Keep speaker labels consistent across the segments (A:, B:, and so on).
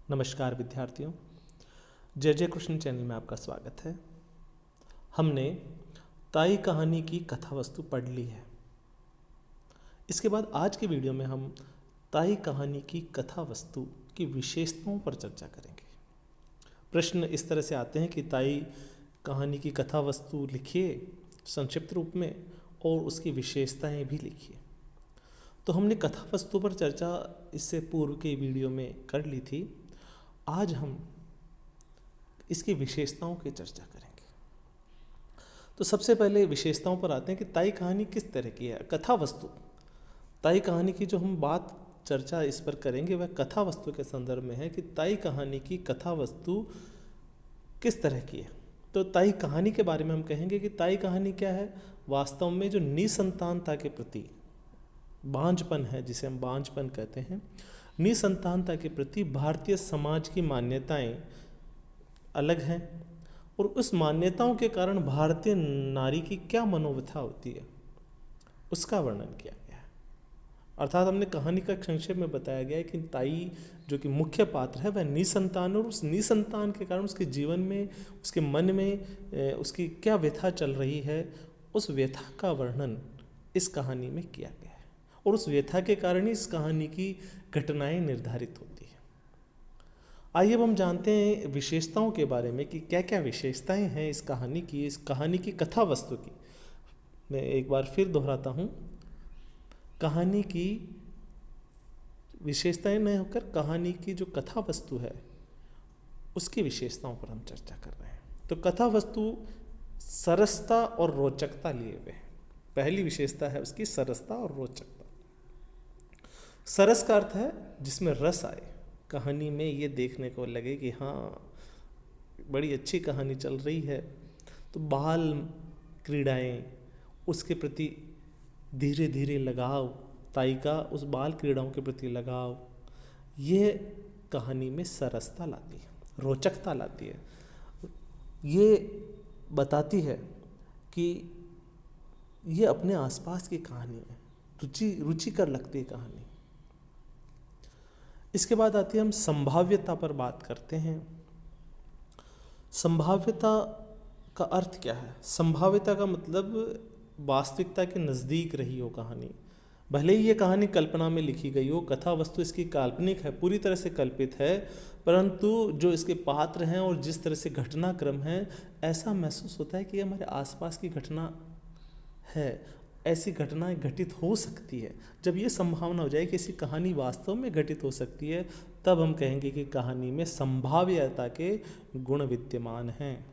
A: नमस्कार विद्यार्थियों, जय जय कृष्ण चैनल में आपका स्वागत है। हमने ताई कहानी की कथा वस्तु पढ़ ली है। इसके बाद आज के वीडियो में हम ताई कहानी की कथा वस्तु की विशेषताओं पर चर्चा करेंगे। प्रश्न इस तरह से आते हैं कि ताई कहानी की कथा वस्तु लिखिए संक्षिप्त रूप में और उसकी विशेषताएं भी लिखिए। तो हमने कथा वस्तु पर चर्चा इससे पूर्व के वीडियो में कर ली थी। आज हम इसकी विशेषताओं की चर्चा करेंगे। तो सबसे पहले विशेषताओं पर आते हैं कि ताई कहानी किस तरह की है। कथा वस्तु ताई कहानी की जो हम बात चर्चा इस पर करेंगे वह कथा वस्तु के संदर्भ में है कि ताई कहानी की कथा वस्तु किस तरह की है। तो ताई कहानी के बारे में हम कहेंगे कि ताई कहानी क्या है। वास्तव में जो निसंतानता के प्रति बांझपन है, जिसे हम बांझपन कहते हैं, निसंतानता के प्रति भारतीय समाज की मान्यताएं अलग हैं और उस मान्यताओं के कारण भारतीय नारी की क्या मनोव्यथा होती है उसका वर्णन किया गया है। अर्थात हमने कहानी का संक्षेप में बताया गया है कि ताई जो कि मुख्य पात्र है वह निसंतान, और उस निसंतान के कारण उसके जीवन में, उसके मन में उसकी क्या व्यथा चल रही है, उस व्यथा का वर्णन इस कहानी में किया गया है। और उस व्यथा के कारण ही इस कहानी की घटनाएं निर्धारित होती है। आइए अब हम जानते हैं विशेषताओं के बारे में कि क्या क्या विशेषताएं हैं इस कहानी की कथा वस्तु की। मैं एक बार फिर दोहराता हूँ, कहानी की विशेषताएं न होकर कहानी की जो कथा वस्तु है उसकी विशेषताओं पर हम चर्चा कर रहे हैं। तो कथा वस्तु सरसता और रोचकता लिए हुए है। पहली विशेषता है उसकी सरसता और रोचकता। सरस का अर्थ है जिसमें रस आए, कहानी में ये देखने को लगे कि हाँ बड़ी अच्छी कहानी चल रही है। तो बाल क्रीड़ाएं, उसके प्रति धीरे धीरे लगाव, ताई का उस बाल क्रीड़ाओं के प्रति लगाव, ये कहानी में सरसता लाती है, रोचकता लाती है। ये बताती है कि ये अपने आसपास की कहानी है, रुचिकर लगती है कहानी। इसके बाद आती है, हम संभाव्यता पर बात करते हैं। संभाव्यता का अर्थ क्या है। संभाव्यता का मतलब वास्तविकता के नज़दीक रही हो कहानी। भले ही ये कहानी कल्पना में लिखी गई हो, कथा वस्तु इसकी काल्पनिक है, पूरी तरह से कल्पित है, परंतु जो इसके पात्र हैं और जिस तरह से घटनाक्रम है, ऐसा महसूस होता है कि हमारे आसपास की घटना है, ऐसी घटनाएं घटित हो सकती है। जब ये संभावना हो जाए कि ऐसी कहानी वास्तव में घटित हो सकती है, तब हम कहेंगे कि कहानी में संभाव्यता के गुण विद्यमान हैं।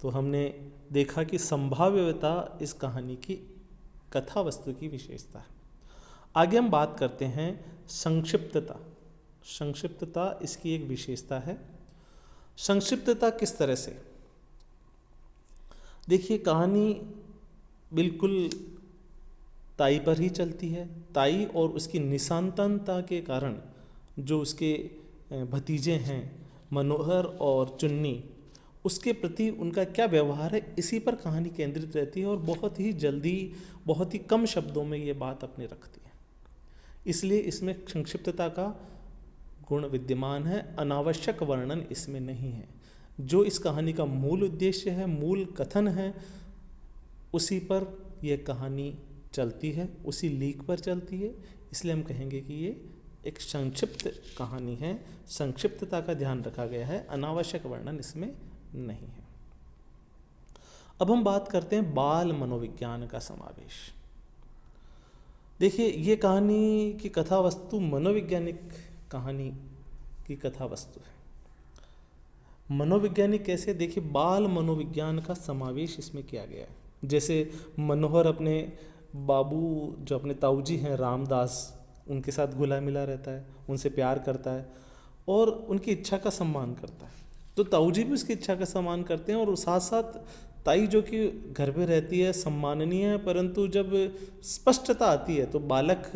A: तो हमने देखा कि संभाव्यता इस कहानी की कथा वस्तु की विशेषता है। आगे हम बात करते हैं संक्षिप्तता। संक्षिप्तता इसकी एक विशेषता है। संक्षिप्तता किस तरह से, देखिए कहानी बिल्कुल ताई पर ही चलती है। ताई और उसकी निसंतानता के कारण जो उसके भतीजे हैं मनोहर और चुन्नी, उसके प्रति उनका क्या व्यवहार है, इसी पर कहानी केंद्रित रहती है और बहुत ही जल्दी, बहुत ही कम शब्दों में ये बात अपने रखती है। इसलिए इसमें संक्षिप्तता का गुण विद्यमान है, अनावश्यक वर्णन इसमें नहीं है। जो इस कहानी का मूल उद्देश्य है, मूल कथन है, उसी पर यह कहानी चलती है, उसी लीक पर चलती है। इसलिए हम कहेंगे कि ये एक संक्षिप्त कहानी है। संक्षिप्तता का ध्यान रखा गया है, अनावश्यक वर्णन इसमें नहीं है। अब हम बात करते हैं बाल मनोविज्ञान का समावेश। देखिए ये कहानी की कथा वस्तु मनोवैज्ञानिक कहानी की कथा वस्तु है। मनोवैज्ञानिक कैसे, देखिए बाल मनोविज्ञान का समावेश इसमें किया गया है। जैसे मनोहर अपने बाबू जो अपने ताऊजी हैं रामदास, उनके साथ घुला मिला रहता है, उनसे प्यार करता है और उनकी इच्छा का सम्मान करता है। तो ताऊजी भी उसकी इच्छा का सम्मान करते हैं और साथ साथ ताई जो कि घर पे रहती है सम्माननीय है, परंतु जब स्पष्टता आती है तो बालक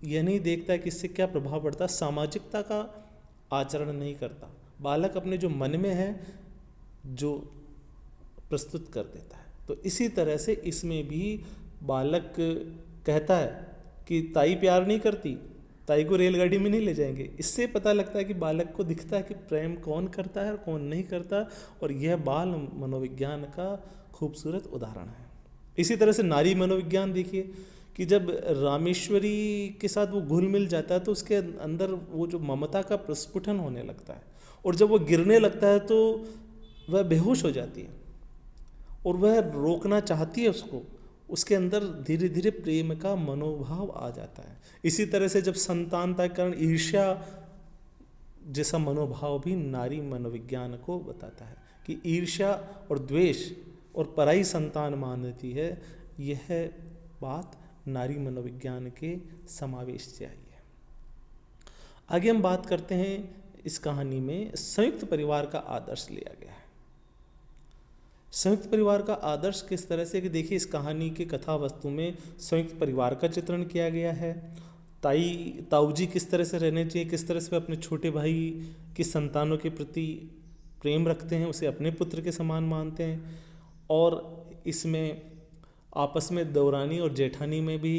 A: यह नहीं देखता है कि इससे क्या प्रभाव पड़ता है, सामाजिकता का आचरण नहीं करता। बालक अपने जो मन में है जो प्रस्तुत कर देता है। तो इसी तरह से इसमें भी बालक कहता है कि ताई प्यार नहीं करती, ताई को रेलगाड़ी में नहीं ले जाएंगे। इससे पता लगता है कि बालक को दिखता है कि प्रेम कौन करता है और कौन नहीं करता, और यह बाल मनोविज्ञान का खूबसूरत उदाहरण है। इसी तरह से नारी मनोविज्ञान देखिए कि जब रामेश्वरी के साथ वो घुल मिल जाता है तो उसके अंदर वो जो ममता का प्रस्फुटन होने लगता है, और जब वो गिरने लगता है तो वह बेहोश हो जाती है और वह रोकना चाहती है उसको। उसके अंदर धीरे धीरे प्रेम का मनोभाव आ जाता है। इसी तरह से जब संतानता के कारण ईर्ष्या जैसा मनोभाव भी नारी मनोविज्ञान को बताता है कि ईर्ष्या और द्वेष और पराई संतान मानती है, यह बात नारी मनोविज्ञान के समावेश से आई है। आगे हम बात करते हैं, इस कहानी में संयुक्त परिवार का आदर्श लिया गया है। संयुक्त परिवार का आदर्श किस तरह से कि देखिए, इस कहानी के कथा वस्तु में संयुक्त परिवार का चित्रण किया गया है। ताऊ जी किस तरह से रहने चाहिए, किस तरह से वे अपने छोटे भाई की संतानों के प्रति प्रेम रखते हैं, उसे अपने पुत्र के समान मानते हैं। और इसमें आपस में देवरानी और जेठानी में भी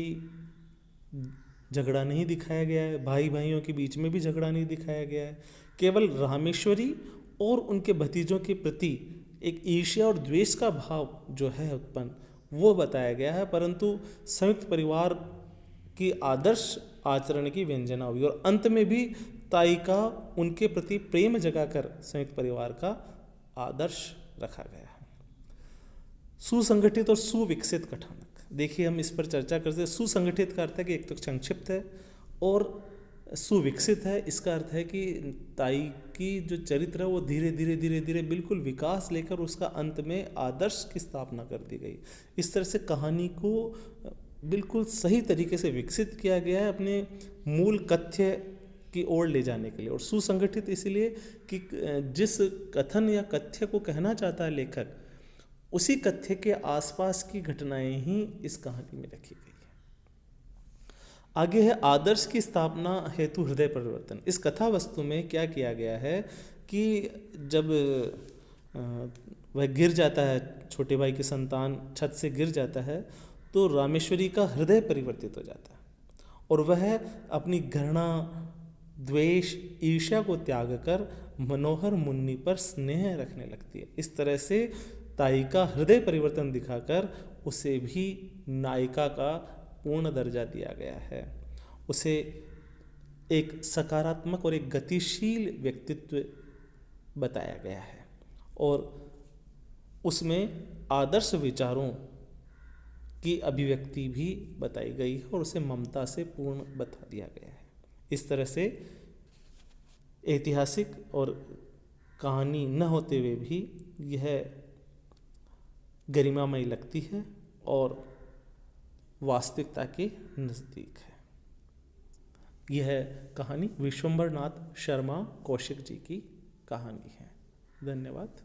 A: झगड़ा नहीं दिखाया गया है, भाई भाइयों के बीच में भी झगड़ा नहीं दिखाया गया है। केवल रामेश्वरी और उनके भतीजों के प्रति एक ईर्ष्या और द्वेष का भाव जो है उत्पन्न, वो बताया गया है। परंतु संयुक्त परिवार की आदर्श आचरण की व्यंजना हुई, और अंत में भी ताई का उनके प्रति प्रेम जगाकर संयुक्त परिवार का आदर्श रखा गया है। सुसंगठित और सुविकसित कथानक, देखिए हम इस पर चर्चा करते हैं। सुसंगठित का अर्थ है कि एक तो संक्षिप्त है, और सुविकसित है इसका अर्थ है कि ताई की जो चरित्र है वो धीरे धीरे बिल्कुल विकास लेकर उसका अंत में आदर्श की स्थापना कर दी गई। इस तरह से कहानी को बिल्कुल सही तरीके से विकसित किया गया है अपने मूल कथ्य की ओर ले जाने के लिए। और सुसंगठित इसलिए कि जिस कथन या कथ्य को कहना चाहता है लेखक, उसी कथ्य के आसपास की घटनाएं ही इस कहानी में रखी गई है। आगे है आदर्श की स्थापना हेतु हृदय परिवर्तन। इस कथा वस्तु में क्या किया गया है कि जब वह गिर जाता है, छोटे भाई की संतान छत से गिर जाता है, तो रामेश्वरी का हृदय परिवर्तित हो जाता है और वह अपनी घृणा, द्वेष, ईर्ष्या को त्याग कर मनोहर मुन्नी पर स्नेह रखने लगती है। इस तरह से ताई का हृदय परिवर्तन दिखाकर उसे भी नायिका का पूर्ण दर्जा दिया गया है। उसे एक सकारात्मक और एक गतिशील व्यक्तित्व बताया गया है, और उसमें आदर्श विचारों की अभिव्यक्ति भी बताई गई है और उसे ममता से पूर्ण बता दिया गया है। इस तरह से ऐतिहासिक और कहानी न होते हुए भी यह गरिमामयी लगती है और वास्तविकता के नज़दीक है। यह कहानी विश्वंभर नाथ शर्मा कौशिक जी की कहानी है। धन्यवाद।